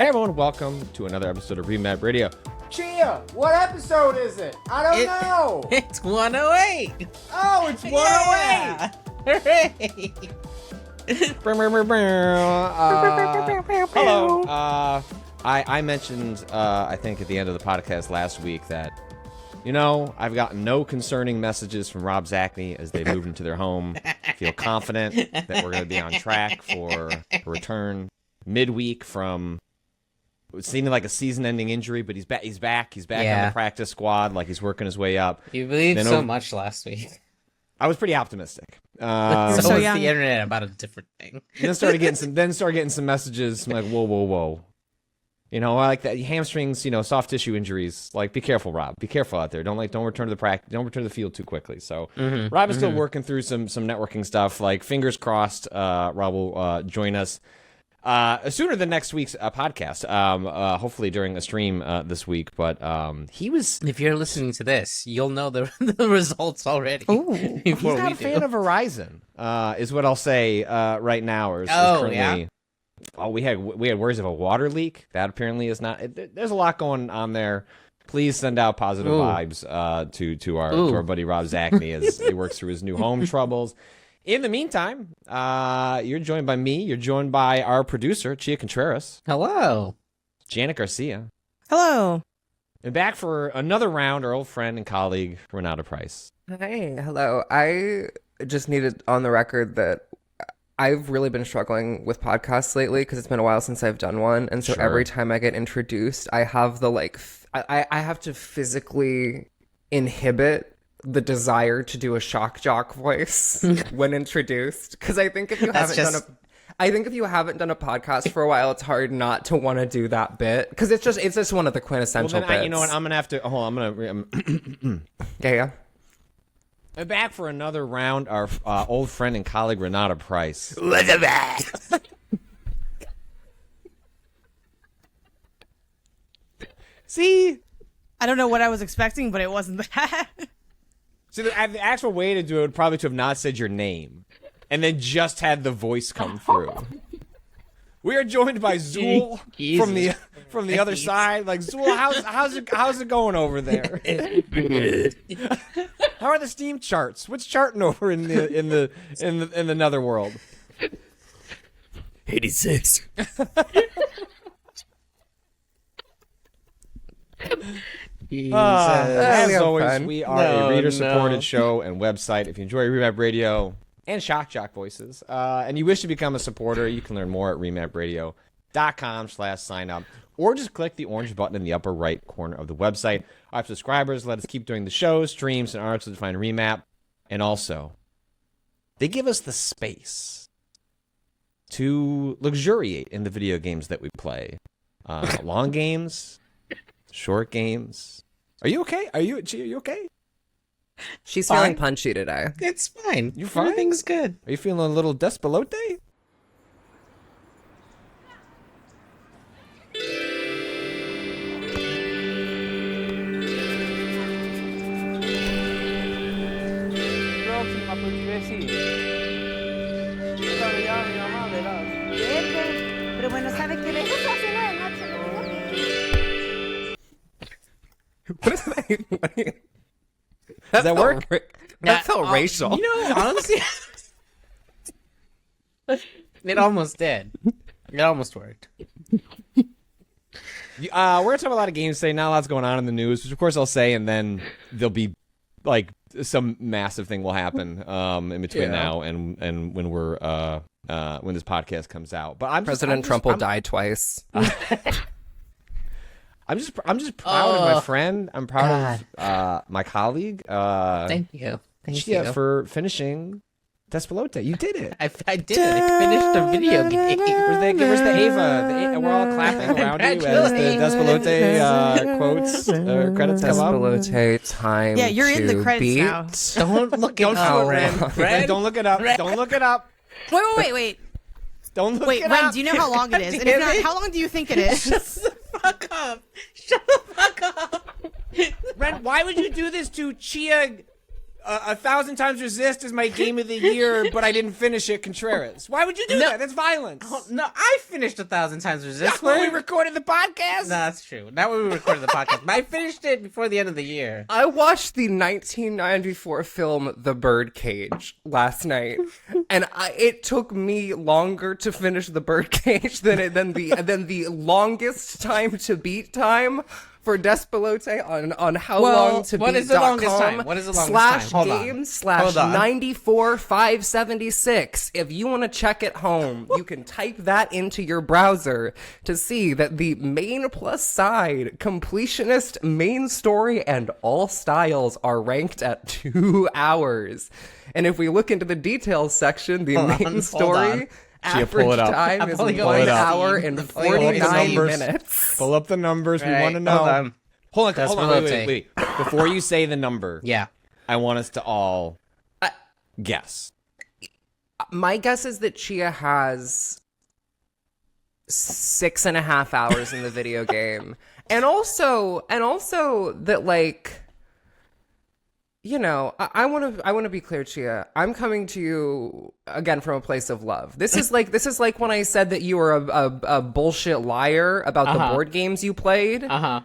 Hey everyone, welcome to another episode of Remap Radio. Chia, what episode is it? I don't know. It's 108. Oh, it's 108. Hooray! Hello. I mentioned, I think at the end of the podcast last week that, I've gotten no concerning messages from Rob Zachney as they moved into their home. I feel confident that we're going to be on track for a return midweek from it seemed like a season-ending injury, but he's back. He's back on the practice squad. Like he's working his way up. You believed so much last week. I was pretty optimistic. So was the internet about a different thing. Then started getting some messages. I'm like, whoa. I like that hamstrings. Soft tissue injuries. Like, be careful, Rob. Be careful out there. Don't return to the practice. Don't return to the field too quickly. So Rob is still working through some networking stuff. Like, fingers crossed, Rob will join us sooner than next week's podcast, hopefully during a stream this week. But he was... If you're listening to this, you'll know the results already. Ooh, he's not a fan of Verizon, is what I'll say right now. Yeah? Oh, we had worries of a water leak. That apparently is not... There's a lot going on there. Please send out positive vibes to our buddy Rob Zachney as he works through his new home troubles. In the meantime, you're joined by me. You're joined by our producer, Chia Contreras. Hello. Janet Garcia. Hello. And back for another round, our old friend and colleague, Renata Price. Hey, hello. I just needed on the record that I've really been struggling with podcasts lately because it's been a while since I've done one. And so every time I get introduced, I have the I have to physically inhibit the desire to do a shock jock voice when introduced, because I think if you haven't done a podcast for a while, it's hard not to want to do that bit, because it's just one of the quintessential bits. You know what? I'm gonna have to hold on. Yeah. We're back for another round. Our old friend and colleague Renata Price. See, I don't know what I was expecting, but it wasn't that. See, the actual way to do it would probably to have not said your name, and then just had the voice come through. We are joined by Zool from the other side. Like, Zool, how's it going over there? How are the Steam charts? What's charting over in the netherworld? 86. As always, we are a reader-supported show and website. If you enjoy Remap Radio and Shock Jock Voices, and you wish to become a supporter, you can learn more at remapradio.com/sign-up, or just click the orange button in the upper right corner of the website. Our subscribers let us keep doing the shows, streams, and articles to find Remap, and also, they give us the space to luxuriate in the video games that we play. Long games, short games. Are you okay? Are you okay? She's feeling punchy today. It's fine. You fine? Everything's good. Are you feeling a little Despelote? Próxima, pues sí. Ya mi mamá verás. Pero bueno, ¿sabe qué? Eso está haciendo de noche. What is that? Does that work? That's so racial. Honestly, it almost did. It almost worked. We're gonna talk a lot of games today. Not a lot's going on in the news, which of course I'll say, and then there'll be like some massive thing will happen in between now and when we're when this podcast comes out. But President Trump will die twice. I'm just proud of my friend. I'm proud of my colleague. Thank you. Thank you for finishing Despelote. You did it. I did it. I finished a video game. Where's the Ava? We're all clapping around you as the Despelote quotes credits come up. Despelote time. Yeah, you're in the credits now. Don't look it up, Ren. Don't look it up. Don't look it up. Wait. Don't look it Ren, up. do you know how long it is? And if not, how long do you think it is? Shut the fuck up. Ren, why would you do this to Chia 1,000 Times Resist is my game of the year, but I didn't finish it, Contreras. Why would you do that? That's violence. Oh, no, I finished 1,000 Times Resist. That's when we recorded the podcast? No, that's true. Not when we recorded the podcast. But I finished it before the end of the year. I watched the 1994 film The Birdcage last night, and it took me longer to finish The Birdcage than the longest time to beat time for Despelote on how long to beat. What is the longest time? What is the longest time? Hold on. /game/94/576. If you want to check it home, you can type that into your browser to see that the main plus side, completionist, main story, and all styles are ranked at 2 hours. And if we look into the details section, the main story average time is 1 hour and 49 minutes. Pull up the numbers. We want to know. Hold on. Wait. Before you say the number, I want us to all guess. My guess is that Chia has 6.5 hours in the video game, and also that, like, you know, I want to be clear, Chia. I'm coming to you again from a place of love. This is like when I said that you were a bullshit liar about the board games you played. I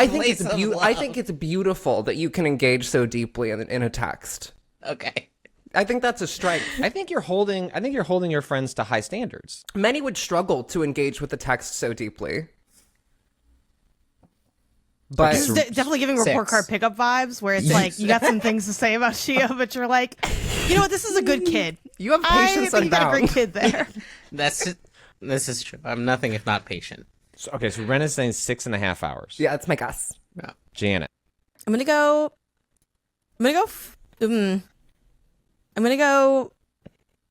think it's beautiful that you can engage so deeply in a text. Okay. I think that's a strength. I think you're holding your friends to high standards. Many would struggle to engage with the text so deeply. But This is definitely giving report card pickup vibes, where it's like you got some things to say about Chia, but you're like, you know what, this is a good kid. You have patience I think you got a unbound. great kid there. This is true. I'm nothing if not patient. So Ren is saying 6.5 hours. Yeah, that's my guess. Janet. I'm gonna go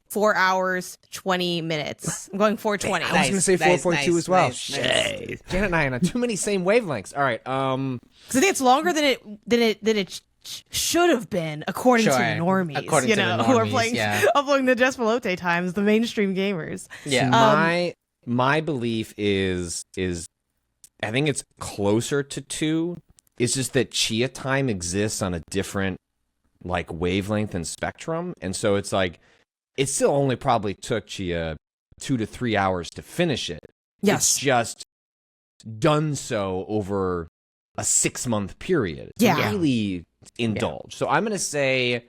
4 hours 20 minutes. I'm going 420. I was going to say 4.2 as well. Nice. Janet and I are on too many same wavelengths. All right. Because I think it's longer than it should have been, according to the normies. According to the who are normies, uploading the Despelote times, the mainstream gamers. Yeah. My belief is I think it's closer to 2. It's just that Chia time exists on a different like wavelength and spectrum, and so it's like it still only probably took Chia 2 to 3 hours to finish it. Yes. It's just done so over a 6-month period to really indulge. So I'm gonna say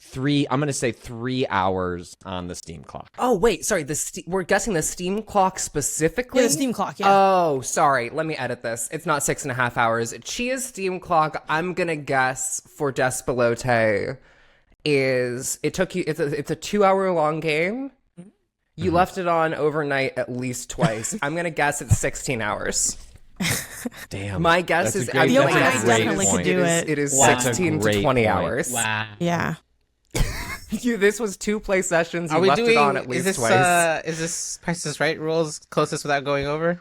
3. I'm gonna say 3 hours on the Steam clock. Oh wait, sorry. We're guessing the Steam clock specifically. Yeah, the Steam clock. Yeah. Oh, sorry. Let me edit this. It's not 6.5 hours. Chia's Steam clock, I'm gonna guess for Despelote, is it took you? It's a 2-hour long game. You left it on overnight at least twice. I'm gonna guess it's 16 hours. Damn. My guess is I definitely could do it. It is 16 to 20 hours. Wow. Yeah. This was 2 play sessions. You Are we left doing? it on at least twice. Is this Price is Right rules closest without going over?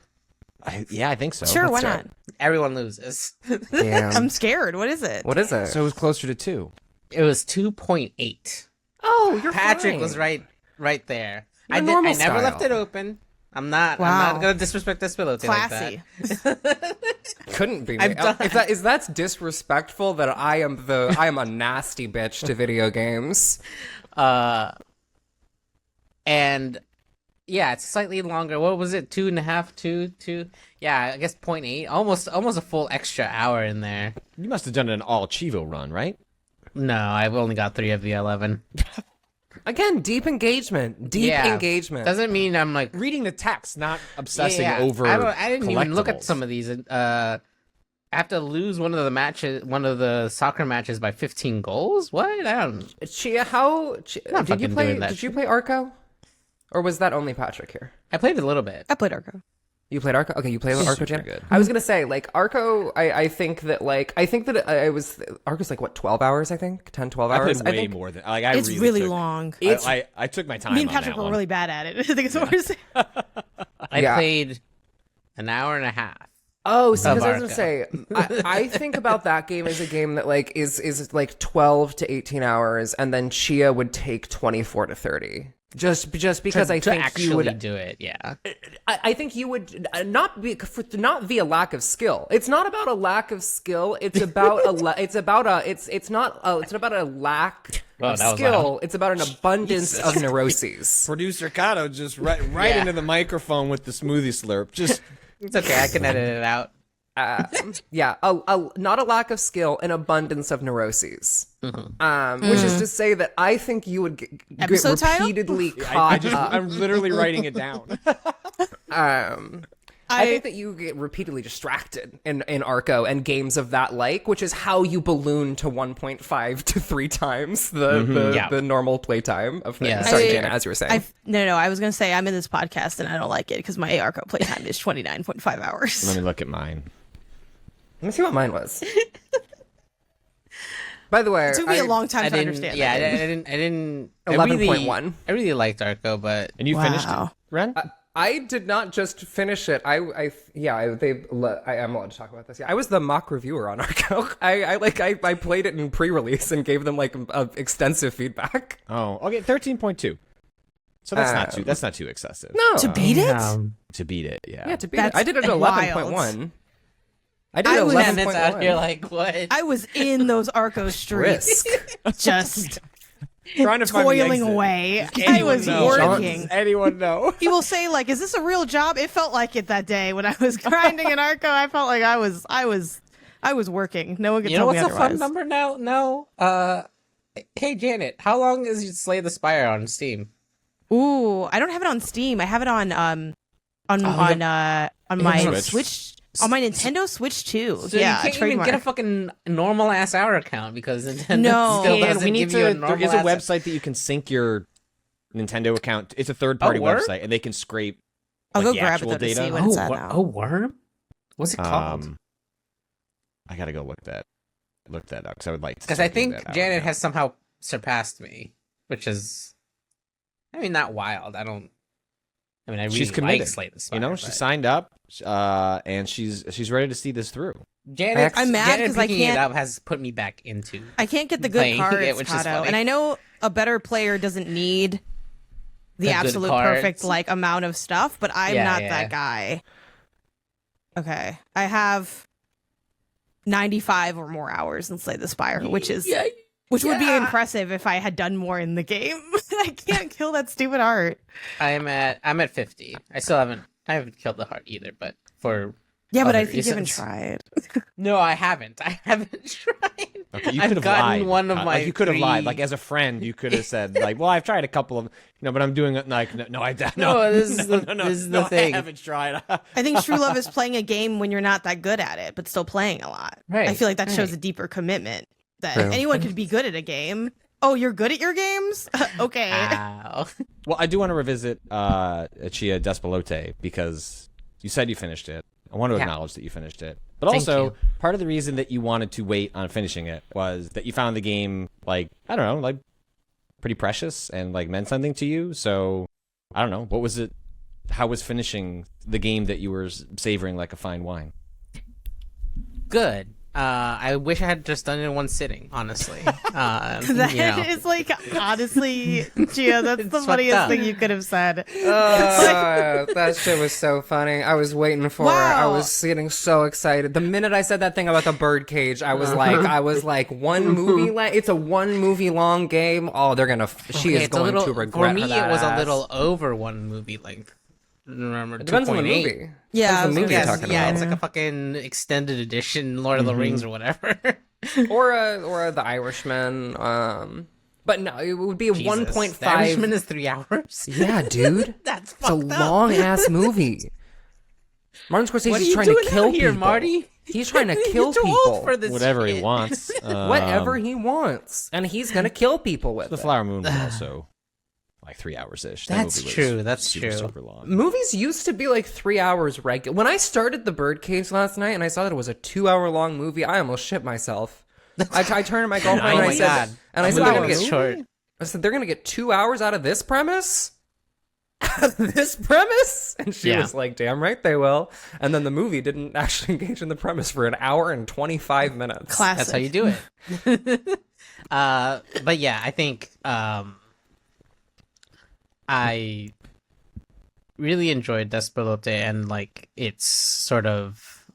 I think so. Sure, why That's not? Everyone loses. Damn. I'm scared. What is it? What is it? So it was closer to 2. It was 2.8. Oh, you're Patrick fine. was right there. You're I normal never style. left it open. I'm not Wow. going to disrespect Despelote Classy. like that. Couldn't be me. I'm done. If that's disrespectful, that I am a nasty bitch to video games. And yeah, it's slightly longer. What was it? 2.5, 2? Yeah, I guess 0.8. Almost a full extra hour in there. You must have done an all Chivo run, right? No, I've only got 3 of the 11. Again, deep engagement. Engagement. Doesn't mean I'm like Reading the text, not obsessing yeah, over. I didn't even look at collectibles. some of these. I have to lose one of the soccer matches by 15 goals. What? I don't. Chia, Not did you fucking play? doing that Did you shit. play Arco, or was that only Patrick here? I played a little bit. I played Arco. You played Arco? Okay, you played Arco, super Janet? good. I was gonna say, like, Arco, I think that Arco's like, what, 12 hours, I think? 10, 12 I hours? played way think. more than. Like, I It's really really took- long. I took my time. Me and on Patrick that were one. really bad at it. I think it's what we're saying. I Yeah. played an hour and a half. Oh, so Of because I was gonna Arco. say, I think about that game as a game that like is like 12 to 18 hours, and then Chia would take 24 to 30. Just because I to think actually you would do it. Yeah. I think you would not via lack of skill. It's not about a lack of skill. It's about it's about a lack of skill. It's about an abundance of neuroses. Producer Kato just right Yeah. into the microphone with the smoothie slurp. Just It's okay. I can edit it out. Not a lack of skill, an abundance of neuroses. Which is to say that I think you would get Episode title? repeatedly caught up. I'm literally writing it down. I think that you get repeatedly distracted in Arco and games of that like, which is how you balloon to 1.5 to 3 times the normal playtime of things. Yeah. Sorry, Janet, as you were saying. No, I was gonna say I'm in this podcast and I don't like it because my ARCO playtime is 29.5 hours. Let me look at mine. Let me see what mine was. By the way, It took me a long time to understand. Yeah, that. I didn't. 11.1. I really liked Arco, but And you finished it, Wow. Ren? I did not just finish it. I am allowed to talk about this. Yeah, I was the mock reviewer on Arco. I played it in pre-release and gave them like extensive feedback. Oh, okay, 13.2. So that's not too excessive. No, To beat it? To beat it, yeah. yeah, to beat That's it. I did it at wild. 11.1. I did it I at was- and it's out here 11.1. like what? I was in those Arco streets, Risk. just Trying to find the toiling exit. away. I Anyone was know? working. Does anyone know? He will say, like, "Is this a real job?" It felt like it that day when I was grinding in Arco. I felt like I was working. No one could You know tell me what's a otherwise. fun number now? No. Hey Janet, how long is Slay the Spire on Steam? Ooh, I don't have it on Steam. I have it on my Switch. On my Nintendo Switch too. So yeah, you can't even trademark. get a fucking normal ass hour account because Nintendo No. still And doesn't we need give you a to. normal There is a ass- website that you can sync your Nintendo account. It's a third-party word? website, and they can scrape. I'll like, go the grab it actual though to data. see what it's at Oh, now. Worm? What's it called? I gotta go look that up because I would like to. Because start I doing think that Janet now. has somehow surpassed me, which is, I mean, not wild. I really She's committed. like Slay the Spire. You know, she but- signed up, and she's ready to see this through. Janet, I'm mad Janet 'cause I picking can't- it up has put me back into. I can't get the good playing cards, it, which is Kato. funny. And I know a better player doesn't need the good absolute cards. perfect like amount of stuff, but I'm Yeah, not yeah. that guy. Okay, I have 95 or more hours in Slay the Spire, which would be impressive if I had done more in the game. I can't kill that stupid art. I'm at 50. I haven't killed the heart either, but for Yeah, but I other think you haven't reasons. tried. No, I haven't. I haven't tried. Okay, you I've could have gotten lied. one of my Like, you could have lied. 3 Like as a friend, you could have said like, "Well, I've tried a couple of, but I'm doing it like no, I don't. No, this is the- no, this is no, the thing. I haven't tried." I think True Love is playing a game when you're not that good at it, but still playing a lot. Right, I feel like that shows right. a deeper commitment that True. anyone could be good at a game. Oh, you're good at your games? Okay. Ow. Well, I do want to revisit Chia Despelote because you said you finished it. I want to Yeah. acknowledge that you finished it. But Thank also, you. part of the reason that you wanted to wait on finishing it was that you found the game, like, I don't know, like, pretty precious and, like, meant something to you. So, I don't know. What was it? How was finishing the game that you were savoring like a fine wine? Good. I wish I had just done it in one sitting, honestly. That You is like, honestly, Gia, that's the fucked funniest up. thing you could have said. That shit was so funny. I was waiting for it. I Wow. was getting so excited. The minute I said that thing about the birdcage, I was like, one movie. It's a 1 movie long game. Oh, they're gonna. She is it's a going little, to regret. For me, her it that was ass. a little over 1 movie length. Remember, It depends on the 2.8. movie. Yeah, Depends on the movie you're Yes, talking yeah, about. it's like a fucking extended edition Lord of the Rings or whatever. or the Irishman. But no, it would be a Jesus. 1.5. The Irishman is 3 hours. Yeah, dude. That's It's a fucked up. long ass movie. Martin What are Scorsese's you trying doing to kill out here, people. Marty? He's trying to kill You're too people. old for this Whatever he shit. wants. Whatever he wants, and he's gonna kill people with The it. Flower Moon was also like 3 hours ish. That's true, that's true. Super long. Movies used to be like 3 hours regular. When I started The Birdcage last night and I saw that it was a 2-hour long movie, I almost shit myself. I turned to my girlfriend Oh and I my said, God. and I A said, they're movie gonna was get short. I said they're gonna get 2 hours out of this premise. Out of this premise, and she Yeah. was like, "Damn right they will." And then the movie didn't actually engage in the premise for an hour and 25 minutes. Classic. That's how you do it. But yeah, I think I I really enjoyed Despelote and like its sort of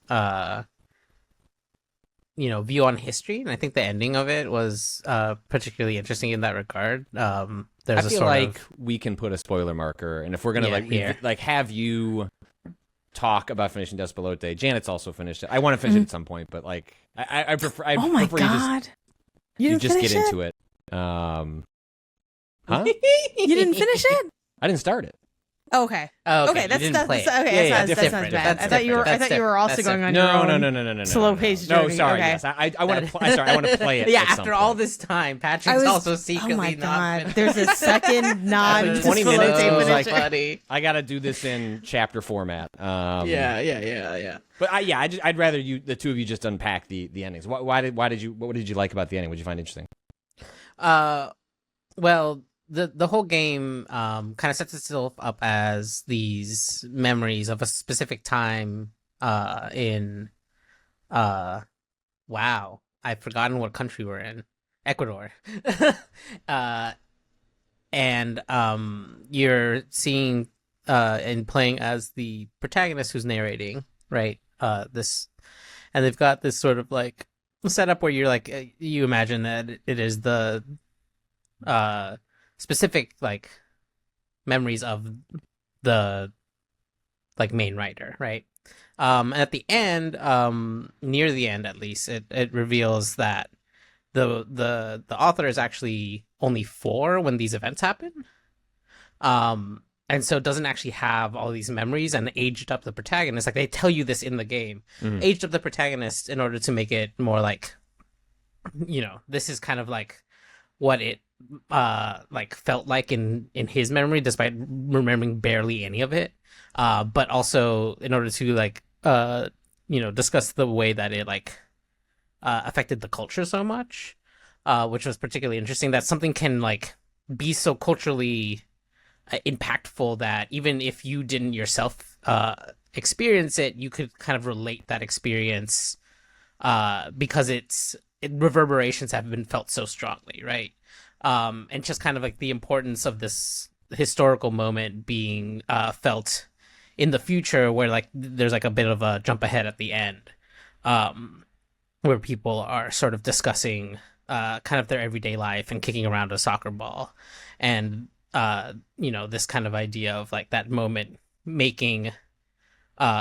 view on history, and I think the ending of it was particularly interesting in that regard. There's I feel like we can put a spoiler marker, and if we're gonna have you talk about finishing Despelote, Janet's also finished it. I want to finish it at some point, but like I prefer. Oh my prefer god! You just get into it. Huh? You didn't finish it? I didn't start it. Oh, okay. Oh, okay. That's not bad. That's I thought you were also going on your own no. slow paced journey. No, sorry. Okay. Yes, I want to. I want to play it. Yeah, at after some all point. this time, Patrick's also secretly oh my not god! finished. There's a second non 20 minutes. I was like, buddy. I got to do this in chapter format. Yeah. But I'd rather the two of you just unpack the endings. What did you like about the ending? What did you find interesting? Well, the whole game kind of sets itself up as these memories of a specific time in wow, I've forgotten what country we're in. Ecuador. And you're seeing and playing as the protagonist who's narrating, right? This, and they've got this sort of like setup where you're like, you imagine that it is the specific like memories of the like main writer, right? At the end, near the end at least, it reveals that the author is actually only 4 when these events happen. And so it doesn't actually have all these memories and aged up the protagonist. Like they tell you this in the game. Mm-hmm. Aged up the protagonist in order to make it more like, this is kind of like what it like felt like in his memory, despite remembering barely any of it. But also in order to like discuss the way that it like affected the culture so much, which was particularly interesting. That something can like be so culturally impactful that even if you didn't yourself experience it, you could kind of relate that experience because reverberations have been felt so strongly, right? And just kind of like the importance of this historical moment being felt in the future, where like there's like a bit of a jump ahead at the end, where people are sort of discussing kind of their everyday life and kicking around a soccer ball, and this kind of idea of like that moment making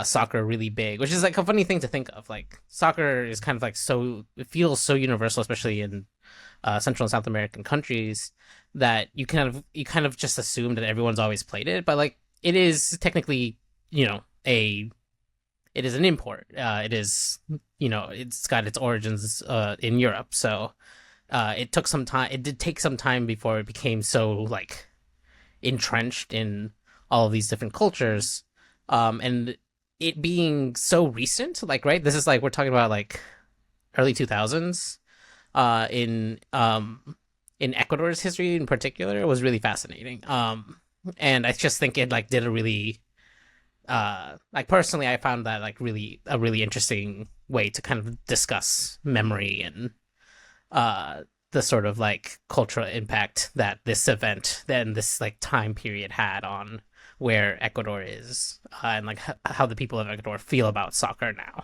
soccer really big, which is like a funny thing to think of. Like soccer is kind of like it feels so universal, especially in Central and South American countries, that you kind of just assume that everyone's always played it, but like it is technically, it is an import. It is, it's got its origins in Europe, so it took some time. It did take some time before it became so like entrenched in all of these different cultures, and it being so recent, like, right, this is like we're talking about like early 2000s in Ecuador's history in particular, was really fascinating. And I just think it like did a really like personally I found that like a really interesting way to kind of discuss memory and the sort of like cultural impact that this event, then this like time period had on where Ecuador is, and like how the people of Ecuador feel about soccer now.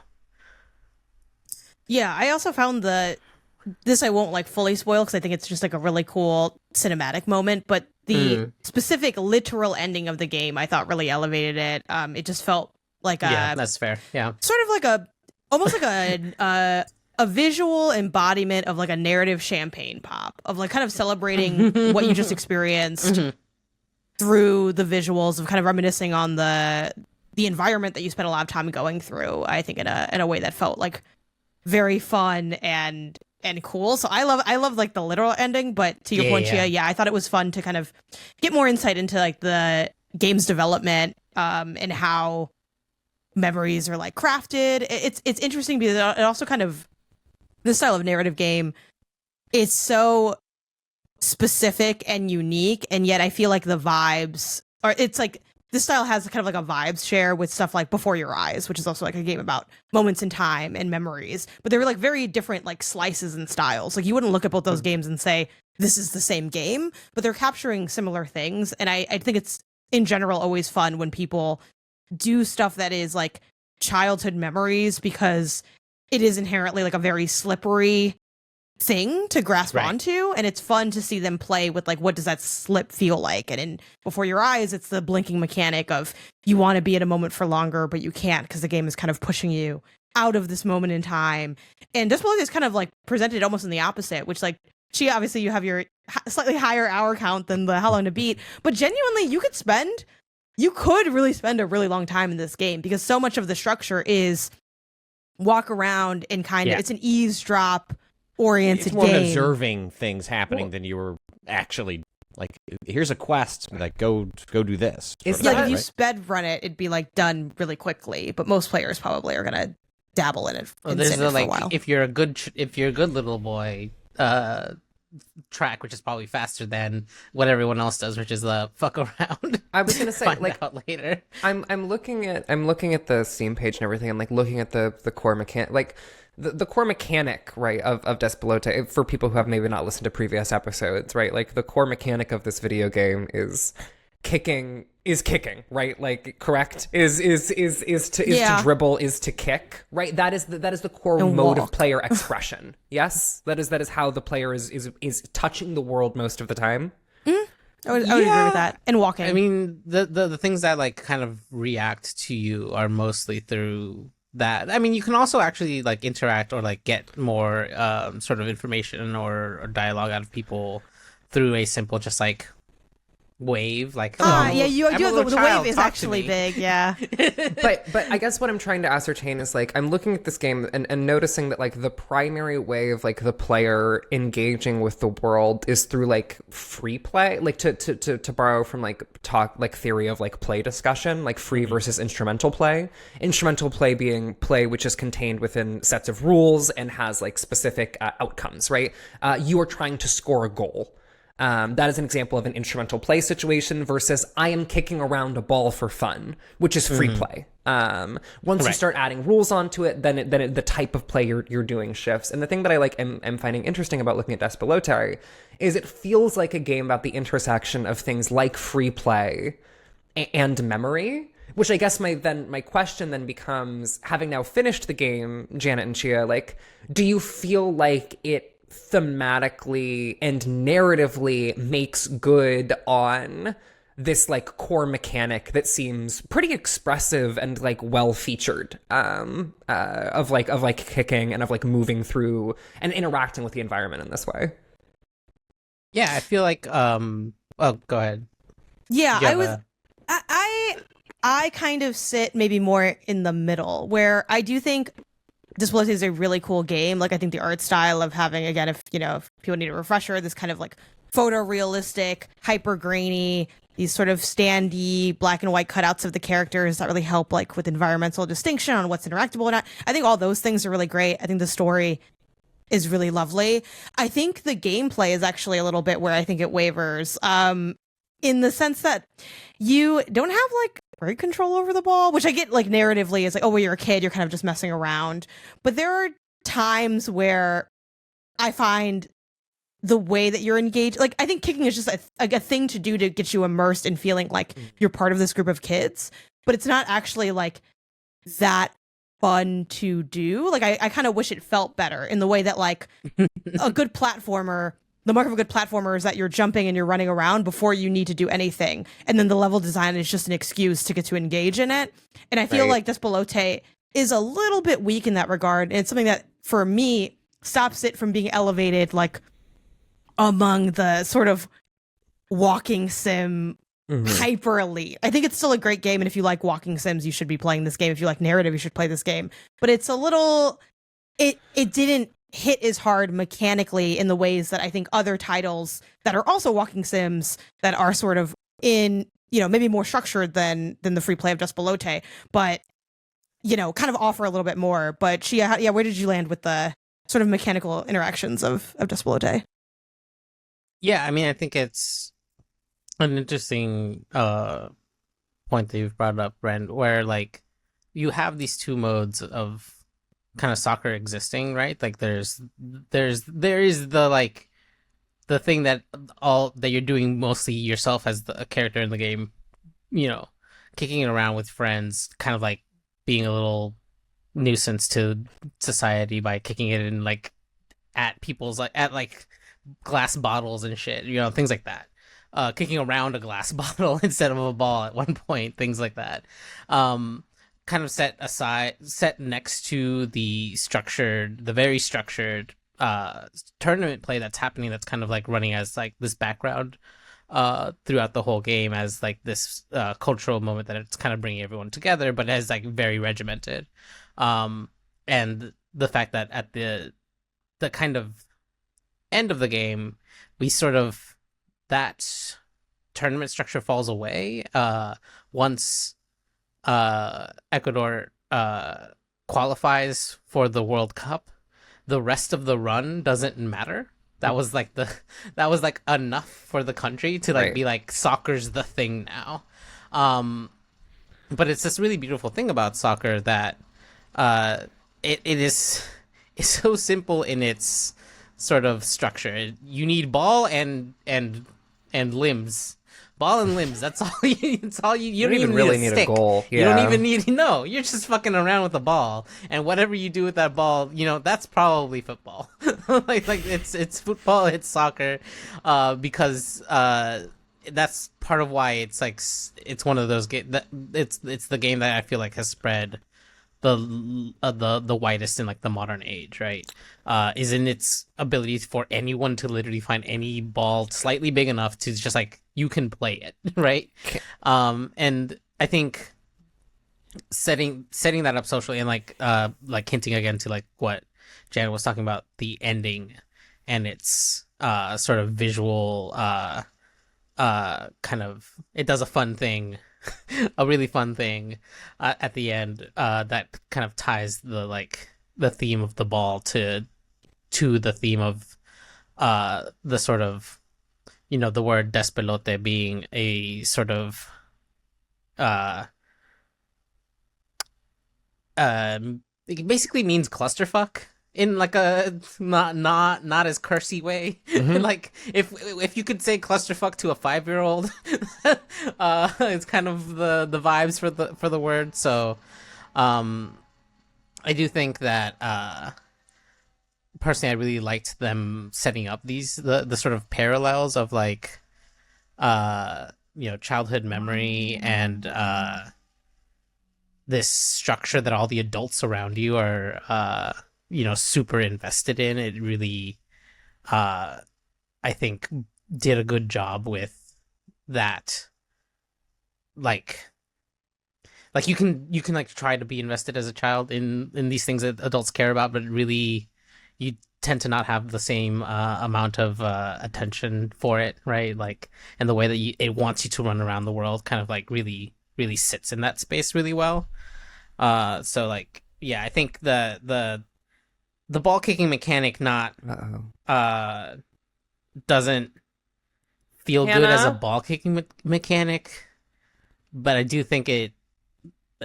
Yeah, I also found this I won't like fully spoil because I think it's just like a really cool cinematic moment, but the specific literal ending of the game I thought really elevated it. It just felt like that's fair. Yeah, sort of like almost like a visual embodiment of like a narrative champagne pop, of like kind of celebrating what you just experienced through the visuals, of kind of reminiscing on the environment that you spent a lot of time going through. I think in a way that felt like very fun and cool. So I love like the literal ending, but to your point, Chia, I thought it was fun to kind of get more insight into like the game's development and how memories are like crafted. It's interesting because it also kind of, this style of narrative game is so specific and unique, and yet I feel like the vibes are, it's like this style has kind of like a vibes share with stuff like Before Your Eyes, which is also like a game about moments in time and memories, but they were like very different like slices and styles. Like you wouldn't look at both those games and say this is the same game, but they're capturing similar things. And I think it's in general always fun when people do stuff that is like childhood memories, because it is inherently like a very slippery thing to grasp onto, and it's fun to see them play with like, what does that slip feel like? And before your eyes, it's the blinking mechanic of you want to be at a moment for longer, but you can't because the game is kind of pushing you out of this moment in time. And Despelote is kind of like presented almost in the opposite, which like Chia, obviously you have your slightly higher hour count than the How Long to Beat, but genuinely you could really spend a really long time in this game, because so much of the structure is walk around and kind of, it's an eavesdrop oriented it's more game. Observing things happening than you were actually like. Here's a quest, like go do this. It's like if you sped run it, it'd be like done really quickly. But most players probably are gonna dabble in it. Well, there's like, a while. If you're a good little boy, track, which is probably faster than what everyone else does, which is the fuck around. I was gonna say, find like, out later. I'm looking at the Steam page and everything. I'm like looking at the core mechanic, like the core mechanic, right, of Despelote. For people who have maybe not listened to previous episodes, right, like the core mechanic of this video game is kicking, right? Like, correct? Is to dribble, is to kick, right? That is the core mode of player expression. Yes, that is how the player is touching the world most of the time. I would agree with that. And walking. I mean, the things that like kind of react to you are mostly through that. I mean, you can also actually like interact or like get more sort of information or dialogue out of people through a simple just like wave, like you do. The wave is actually big, yeah. but I guess what I'm trying to ascertain is like, I'm looking at this game and noticing that like the primary way of like the player engaging with the world is through like free play, like to borrow from like theory of like play discussion, like free versus instrumental play being play which is contained within sets of rules and has like specific outcomes, right? You are trying to score a goal. That is an example of an instrumental play situation versus I am kicking around a ball for fun, which is free play. Once you start adding rules onto it, then the type of play you're doing shifts. And the thing that I like am finding interesting about looking at Despelote is it feels like a game about the intersection of things like free play and memory. Which I guess my question then becomes, having now finished the game, Janet and Chia, like, do you feel like it thematically and narratively makes good on this like core mechanic that seems pretty expressive and like well featured of kicking and of like moving through and interacting with the environment in this way? Yeah, I feel like go ahead. Yeah, I kind of sit maybe more in the middle, where I do think Despelote is a really cool game. Like, I think the art style of having, again, if people need a refresher, this kind of like photorealistic, hyper grainy, these sort of standy black and white cutouts of the characters that really help like with environmental distinction on what's interactable or not. I think all those things are really great. I think the story is really lovely. I think the gameplay is actually a little bit where I think it wavers, in the sense that you don't have like great control over the ball, which I get like narratively is like, oh, well, you're a kid, you're kind of just messing around. But there are times where I find the way that you're engaged, like, I think kicking is just a thing to do to get you immersed in feeling like you're part of this group of kids, but it's not actually like that fun to do. Like, I kind of wish it felt better in the way that like a good platformer, the mark of a good platformer is that you're jumping and you're running around before you need to do anything. And then the level design is just an excuse to get to engage in it. And I feel like Despelote is a little bit weak in that regard. And it's something that, for me, stops it from being elevated, like, among the sort of walking sim hyper elite. I think it's still a great game. And if you like walking sims, you should be playing this game. If you like narrative, you should play this game. But it's a little, it didn't hit as hard mechanically in the ways that I think other titles that are also walking sims that are sort of in, maybe more structured than the free play of Despelote, but, kind of offer a little bit more. But Chia, where did you land with the sort of mechanical interactions of Despelote? Yeah, I mean, I think it's an interesting point that you've brought up, Brent, where like you have these two modes of kind of soccer existing, right? Like there is the like the thing that you're doing mostly yourself as a character in the game, kicking it around with friends, kind of like being a little nuisance to society by kicking it in like at people's at glass bottles and shit, things like that. Kicking around a glass bottle instead of a ball at one point, things like that. Kind of set next to the very structured tournament play that's happening, that's kind of like running as like this background throughout the whole game, as like this cultural moment that it's kind of bringing everyone together, but as like very regimented. And the fact that at the kind of end of the game, we sort of, that tournament structure falls away once Ecuador qualifies for the World Cup. The rest of the run doesn't matter. That was like enough for the country to like be like, soccer's the thing now. But it's this really beautiful thing about soccer that it's so simple in its sort of structure. You need ball and limbs. Ball and limbs. That's all you. It's all you. You don't even really need a goal. Yeah. You don't even need. No, you're just fucking around with the ball, and whatever you do with that ball, that's probably football. like it's football. It's soccer, because that's part of why it's like it's one of those games. It's the game that I feel like has spread the widest in like the modern age, right? Is in its ability for anyone to literally find any ball slightly big enough to just like, you can play it, right? And I think setting that up socially, and like hinting again to like what Janet was talking about, the ending and its sort of visual kind of, it does a fun thing. A really fun thing at the end that kind of ties the theme of the ball to the theme of the sort of, the word despelote being a sort of it basically means clusterfuck in like a not as cursy way. Like if you could say clusterfuck to a 5-year-old, it's kind of the vibes for the word. So I do think that personally I really liked them setting up these the sort of parallels of like childhood memory and this structure that all the adults around you are super invested in. It really I think did a good job with that. Like you can like try to be invested as a child in these things that adults care about, but really you tend to not have the same amount of attention for it, right? Like, and the way that it wants you to run around the world kind of like really sits in that space really well. So like, yeah, I think the ball kicking mechanic doesn't feel good as a ball kicking mechanic, but I do think it,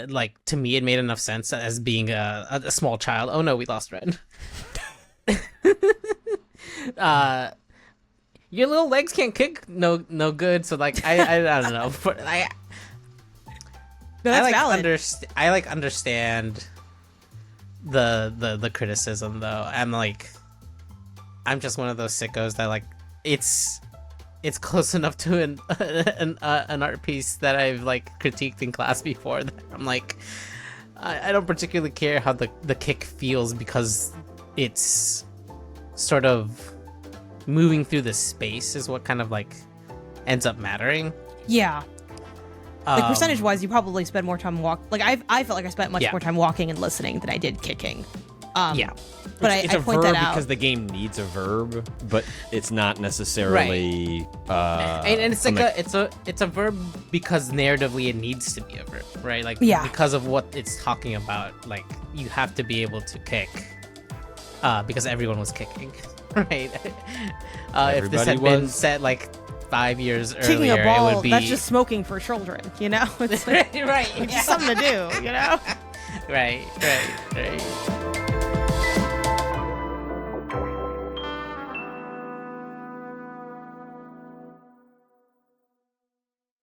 like, to me, it made enough sense as being a small child. Oh no, we lost Red. Your little legs can't kick no good. So like I don't know. No, that's valid. I like understand the criticism though. I'm just one of those sickos that like it's close enough to an art piece that I've like critiqued in class before that I'm like, I don't particularly care how the kick feels, because it's sort of moving through the space is what kind of like ends up mattering. Yeah. Like percentage wise, you probably spend more time Like I felt like I spent much more time walking and listening than I did kicking. Yeah. But it's I a point verb that out because the game needs a verb, but it's not necessarily. And it's like it's a verb because narratively it needs to be a verb, right? Like because of what it's talking about. Like you have to be able to kick, because everyone was kicking, right? If this had been set like 5 years kicking earlier, a ball, it would be that's just smoking for children, you know? It's like, right. it's just something to do, you know? Right.